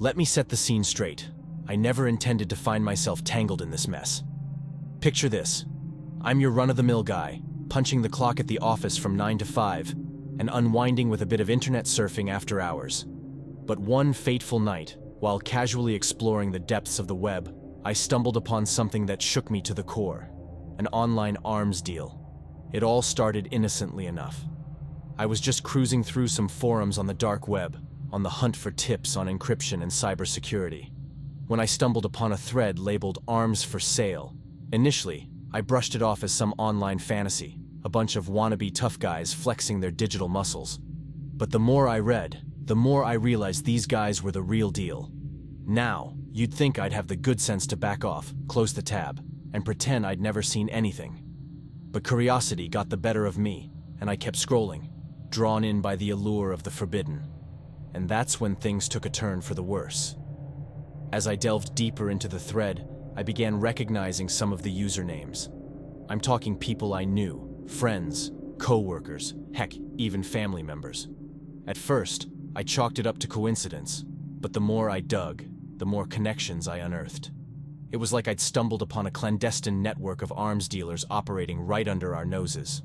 Let me set the scene straight. I never intended to find myself tangled in this mess. Picture this. I'm your run-of-the-mill guy, punching the clock at the office from 9 to 5, and unwinding with a bit of internet surfing after hours. But one fateful night, while casually exploring the depths of the web, I stumbled upon something that shook me to the core. An online arms deal. It all started innocently enough. I was just cruising through some forums on the dark web, on the hunt for tips on encryption and cybersecurity, when I stumbled upon a thread labeled "Arms for Sale." Initially, I brushed it off as some online fantasy, a bunch of wannabe tough guys flexing their digital muscles. But the more I read, the more I realized these guys were the real deal. Now, you'd think I'd have the good sense to back off, close the tab, and pretend I'd never seen anything. But curiosity got the better of me, and I kept scrolling, drawn in by the allure of the forbidden. And that's when things took a turn for the worse. As I delved deeper into the thread, I began recognizing some of the usernames. I'm talking people I knew, friends, co-workers, heck, even family members. At first, I chalked it up to coincidence, but the more I dug, the more connections I unearthed. It was like I'd stumbled upon a clandestine network of arms dealers operating right under our noses.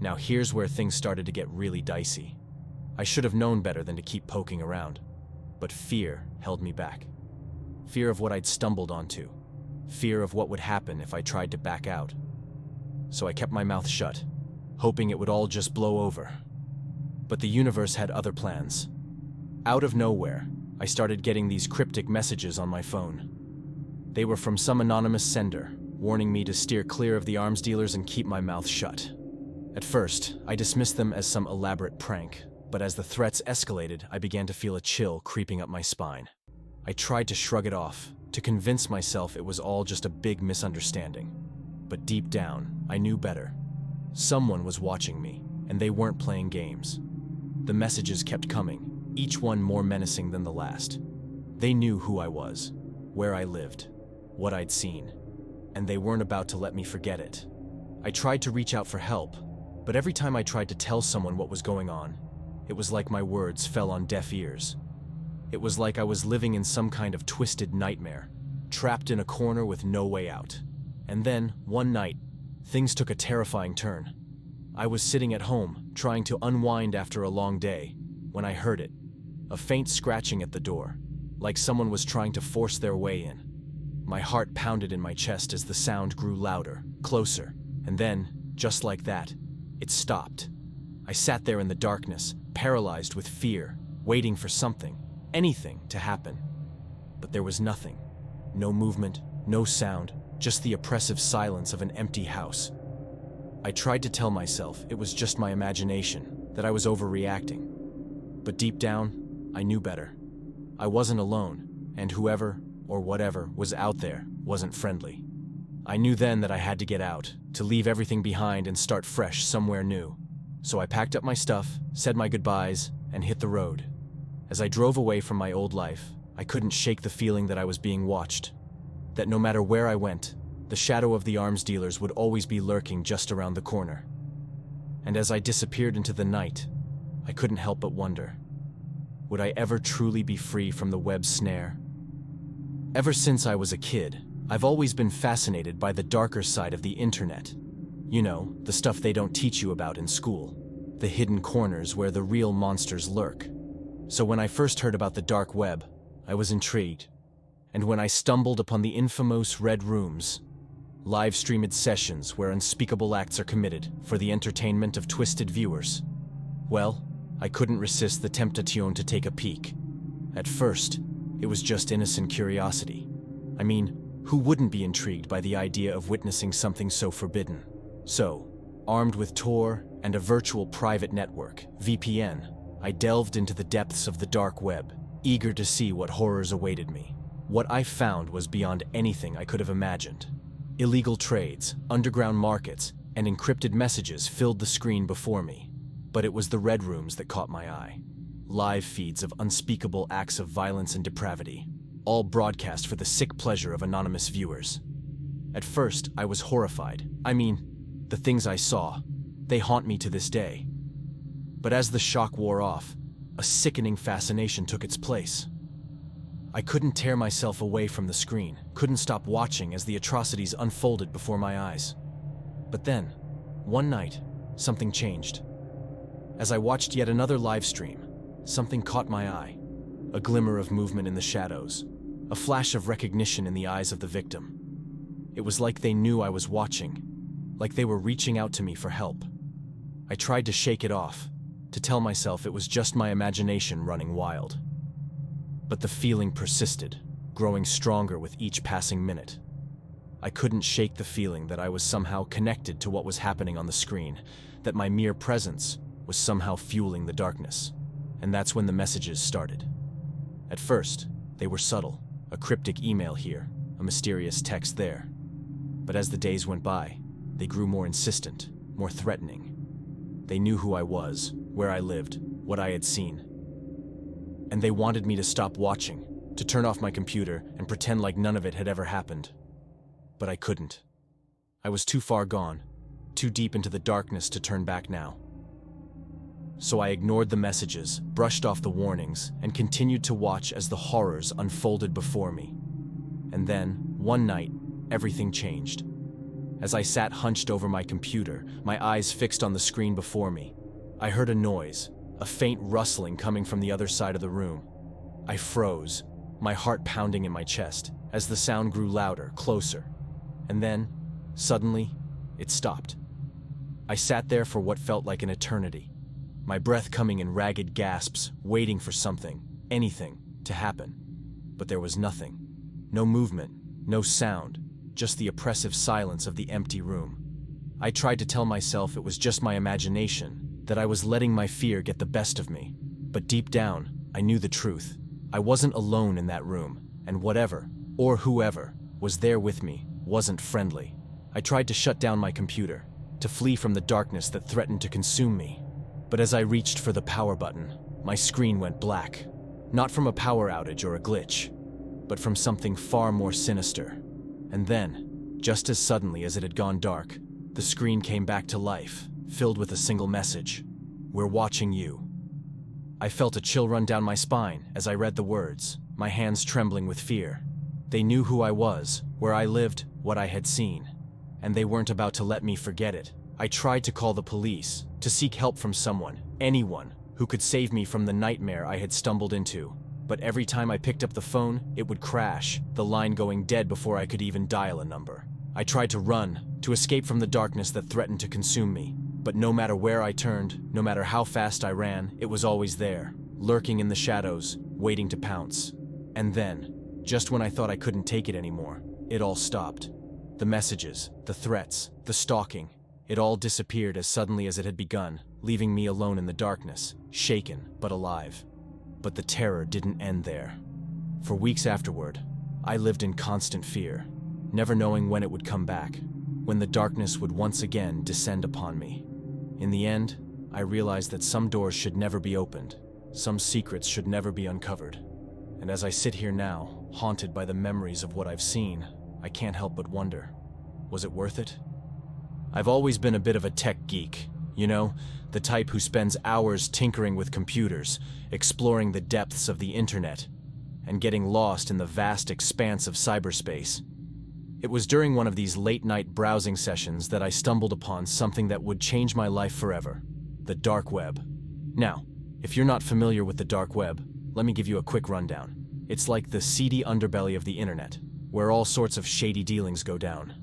Now here's where things started to get really dicey. I should have known better than to keep poking around, but fear held me back. Fear of what I'd stumbled onto. Fear of what would happen if I tried to back out. So I kept my mouth shut, hoping it would all just blow over. But the universe had other plans. Out of nowhere, I started getting these cryptic messages on my phone. They were from some anonymous sender, warning me to steer clear of the arms dealers and keep my mouth shut. At first, I dismissed them as some elaborate prank, but as the threats escalated, I began to feel a chill creeping up my spine. I tried to shrug it off, to convince myself it was all just a big misunderstanding. But deep down, I knew better. Someone was watching me, and they weren't playing games. The messages kept coming, each one more menacing than the last. They knew who I was, where I lived, what I'd seen, and they weren't about to let me forget it. I tried to reach out for help, but every time I tried to tell someone what was going on, it was like my words fell on deaf ears. It was like I was living in some kind of twisted nightmare, trapped in a corner with no way out. And then, one night, things took a terrifying turn. I was sitting at home, trying to unwind after a long day, when I heard it. A faint scratching at the door, like someone was trying to force their way in. My heart pounded in my chest as the sound grew louder, closer, and then, just like that, it stopped. I sat there in the darkness, paralyzed with fear, waiting for something, anything to happen. But there was nothing. No movement, no sound, just the oppressive silence of an empty house. I tried to tell myself it was just my imagination, that I was overreacting. But deep down, I knew better. I wasn't alone, and whoever, or whatever, was out there wasn't friendly. I knew then that I had to get out, to leave everything behind and start fresh somewhere new. So I packed up my stuff, said my goodbyes, and hit the road. As I drove away from my old life, I couldn't shake the feeling that I was being watched. That no matter where I went, the shadow of the arms dealers would always be lurking just around the corner. And as I disappeared into the night, I couldn't help but wonder, would I ever truly be free from the web's snare? Ever since I was a kid, I've always been fascinated by the darker side of the internet. You know, the stuff they don't teach you about in school. The hidden corners where the real monsters lurk. So when I first heard about the dark web, I was intrigued. And when I stumbled upon the infamous Red Rooms, live-streamed sessions where unspeakable acts are committed for the entertainment of twisted viewers, well, I couldn't resist the temptation to take a peek. At first, it was just innocent curiosity. I mean, who wouldn't be intrigued by the idea of witnessing something so forbidden? So, armed with Tor and a virtual private network, VPN, I delved into the depths of the dark web, eager to see what horrors awaited me. What I found was beyond anything I could have imagined. Illegal trades, underground markets, and encrypted messages filled the screen before me. But it was the Red Rooms that caught my eye. Live feeds of unspeakable acts of violence and depravity, all broadcast for the sick pleasure of anonymous viewers. At first, I was horrified. I mean, the things I saw, they haunt me to this day. But as the shock wore off, a sickening fascination took its place. I couldn't tear myself away from the screen, couldn't stop watching as the atrocities unfolded before my eyes. But then, one night, something changed. As I watched yet another live stream, something caught my eye. A glimmer of movement in the shadows, a flash of recognition in the eyes of the victim. It was like they knew I was watching, like they were reaching out to me for help. I tried to shake it off, to tell myself it was just my imagination running wild. But the feeling persisted, growing stronger with each passing minute. I couldn't shake the feeling that I was somehow connected to what was happening on the screen, that my mere presence was somehow fueling the darkness. And that's when the messages started. At first, they were subtle, a cryptic email here, a mysterious text there. But as the days went by, they grew more insistent, more threatening. They knew who I was, where I lived, what I had seen. And they wanted me to stop watching, to turn off my computer and pretend like none of it had ever happened. But I couldn't. I was too far gone, too deep into the darkness to turn back now. So I ignored the messages, brushed off the warnings, and continued to watch as the horrors unfolded before me. And then, one night, everything changed. As I sat hunched over my computer, my eyes fixed on the screen before me, I heard a noise, a faint rustling coming from the other side of the room. I froze, my heart pounding in my chest, as the sound grew louder, closer. And then, suddenly, it stopped. I sat there for what felt like an eternity, my breath coming in ragged gasps, waiting for something, anything, to happen. But there was nothing. No movement, no sound, just the oppressive silence of the empty room. I tried to tell myself it was just my imagination, that I was letting my fear get the best of me. But deep down, I knew the truth. I wasn't alone in that room, and whatever, or whoever, was there with me wasn't friendly. I tried to shut down my computer, to flee from the darkness that threatened to consume me. But as I reached for the power button, my screen went black. Not from a power outage or a glitch, but from something far more sinister. And then, just as suddenly as it had gone dark, the screen came back to life, filled with a single message: "We're watching you." I felt a chill run down my spine as I read the words, my hands trembling with fear. They knew who I was, where I lived, what I had seen. And they weren't about to let me forget it. I tried to call the police, to seek help from someone, anyone, who could save me from the nightmare I had stumbled into. But every time I picked up the phone, it would crash, the line going dead before I could even dial a number. I tried to run, to escape from the darkness that threatened to consume me. But no matter where I turned, no matter how fast I ran, it was always there, lurking in the shadows, waiting to pounce. And then, just when I thought I couldn't take it anymore, it all stopped. The messages, the threats, the stalking, it all disappeared as suddenly as it had begun, leaving me alone in the darkness, shaken but alive. But the terror didn't end there. For weeks afterward, I lived in constant fear, never knowing when it would come back, when the darkness would once again descend upon me. In the end, I realized that some doors should never be opened, some secrets should never be uncovered. And as I sit here now, haunted by the memories of what I've seen, I can't help but wonder, was it worth it? I've always been a bit of a tech geek, you know, the type who spends hours tinkering with computers, exploring the depths of the internet, and getting lost in the vast expanse of cyberspace. It was during one of these late-night browsing sessions that I stumbled upon something that would change my life forever: the dark web. Now, if you're not familiar with the dark web, let me give you a quick rundown. It's like the seedy underbelly of the internet, where all sorts of shady dealings go down.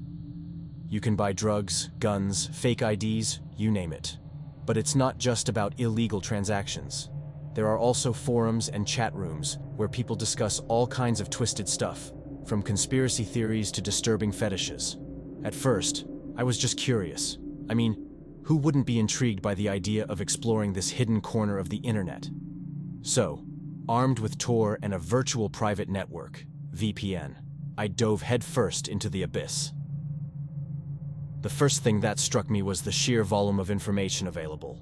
You can buy drugs, guns, fake IDs, you name it. But it's not just about illegal transactions. There are also forums and chat rooms where people discuss all kinds of twisted stuff, from conspiracy theories to disturbing fetishes. At first, I was just curious. I mean, who wouldn't be intrigued by the idea of exploring this hidden corner of the internet? So, armed with Tor and a virtual private network, VPN, I dove headfirst into the abyss. The first thing that struck me was the sheer volume of information available.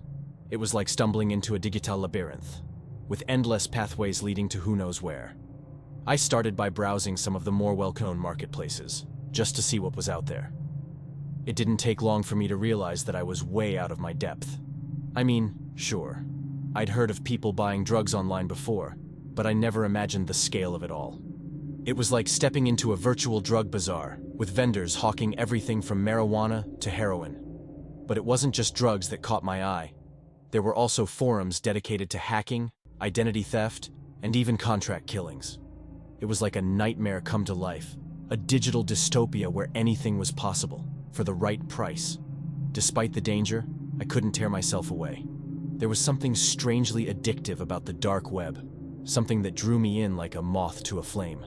It was like stumbling into a digital labyrinth, with endless pathways leading to who knows where. I started by browsing some of the more well-known marketplaces, just to see what was out there. It didn't take long for me to realize that I was way out of my depth. I mean, sure, I'd heard of people buying drugs online before, but I never imagined the scale of it all. It was like stepping into a virtual drug bazaar, with vendors hawking everything from marijuana to heroin. But it wasn't just drugs that caught my eye. There were also forums dedicated to hacking, identity theft, and even contract killings. It was like a nightmare come to life, a digital dystopia where anything was possible, for the right price. Despite the danger, I couldn't tear myself away. There was something strangely addictive about the dark web, something that drew me in like a moth to a flame.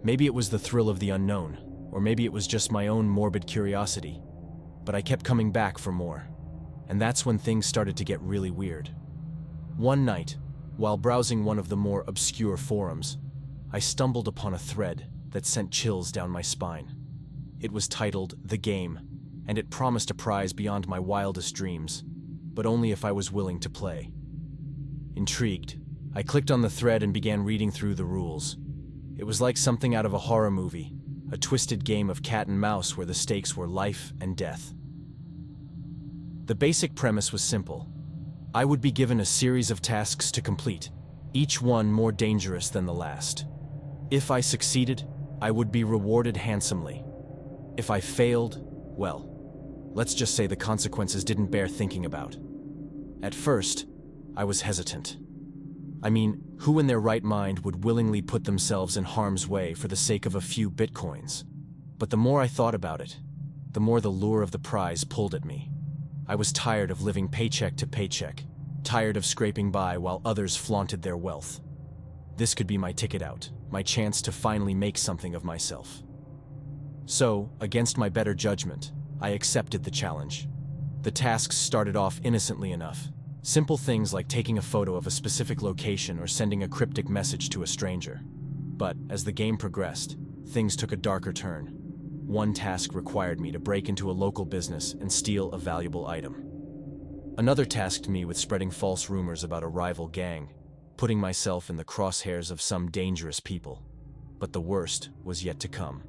Maybe it was the thrill of the unknown, or maybe it was just my own morbid curiosity, but I kept coming back for more. And that's when things started to get really weird. One night, while browsing one of the more obscure forums, I stumbled upon a thread that sent chills down my spine. It was titled "The Game," and it promised a prize beyond my wildest dreams, but only if I was willing to play. Intrigued, I clicked on the thread and began reading through the rules. It was like something out of a horror movie, a twisted game of cat and mouse where the stakes were life and death. The basic premise was simple. I would be given a series of tasks to complete, each one more dangerous than the last. If I succeeded, I would be rewarded handsomely. If I failed, well, let's just say the consequences didn't bear thinking about. At first, I was hesitant. I mean, who in their right mind would willingly put themselves in harm's way for the sake of a few bitcoins? But the more I thought about it, the more the lure of the prize pulled at me. I was tired of living paycheck to paycheck, tired of scraping by while others flaunted their wealth. This could be my ticket out, my chance to finally make something of myself. So, against my better judgment, I accepted the challenge. The tasks started off innocently enough. Simple things like taking a photo of a specific location or sending a cryptic message to a stranger. But as the game progressed, things took a darker turn. One task required me to break into a local business and steal a valuable item. Another tasked me with spreading false rumors about a rival gang, putting myself in the crosshairs of some dangerous people. But the worst was yet to come.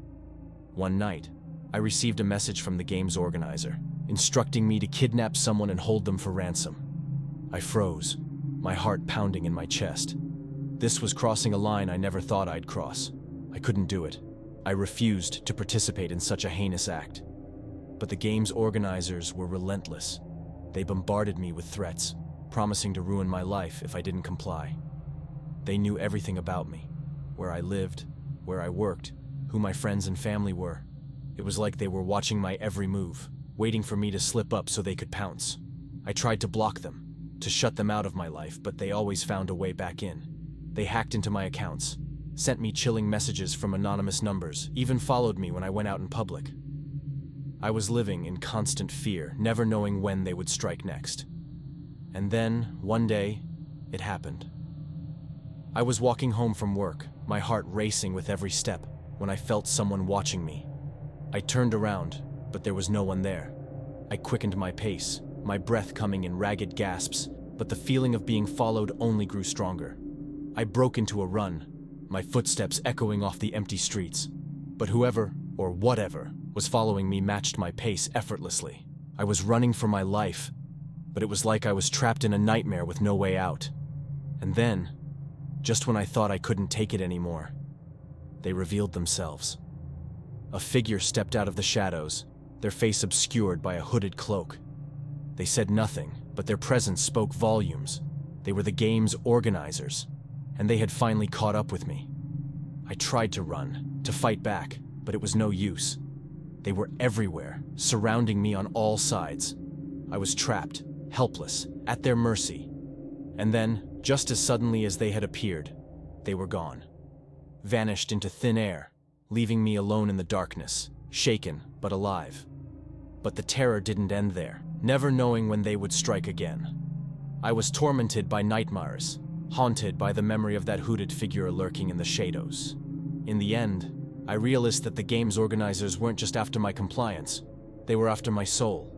One night, I received a message from the game's organizer, instructing me to kidnap someone and hold them for ransom. I froze, my heart pounding in my chest. This was crossing a line I never thought I'd cross. I couldn't do it. I refused to participate in such a heinous act. But the game's organizers were relentless. They bombarded me with threats, promising to ruin my life if I didn't comply. They knew everything about me, where I lived, where I worked, who my friends and family were. It was like they were watching my every move, waiting for me to slip up so they could pounce. I tried to block them, to shut them out of my life, but they always found a way back in. They hacked into my accounts, sent me chilling messages from anonymous numbers, even followed me when I went out in public. I was living in constant fear, never knowing when they would strike next. And then, one day, it happened. I was walking home from work, my heart racing with every step, when I felt someone watching me. I turned around, but there was no one there. I quickened my pace, my breath coming in ragged gasps, but the feeling of being followed only grew stronger. I broke into a run, my footsteps echoing off the empty streets. But whoever, or whatever, was following me matched my pace effortlessly. I was running for my life, but it was like I was trapped in a nightmare with no way out. And then, just when I thought I couldn't take it anymore, they revealed themselves. A figure stepped out of the shadows, their face obscured by a hooded cloak. They said nothing, but their presence spoke volumes. They were the game's organizers, and they had finally caught up with me. I tried to run, to fight back, but it was no use. They were everywhere, surrounding me on all sides. I was trapped, helpless, at their mercy. And then, just as suddenly as they had appeared, they were gone. Vanished into thin air, leaving me alone in the darkness, shaken but alive. But the terror didn't end there, never knowing when they would strike again. I was tormented by nightmares, haunted by the memory of that hooded figure lurking in the shadows. In the end, I realized that the game's organizers weren't just after my compliance, they were after my soul.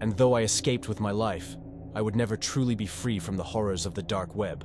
And though I escaped with my life, I would never truly be free from the horrors of the dark web.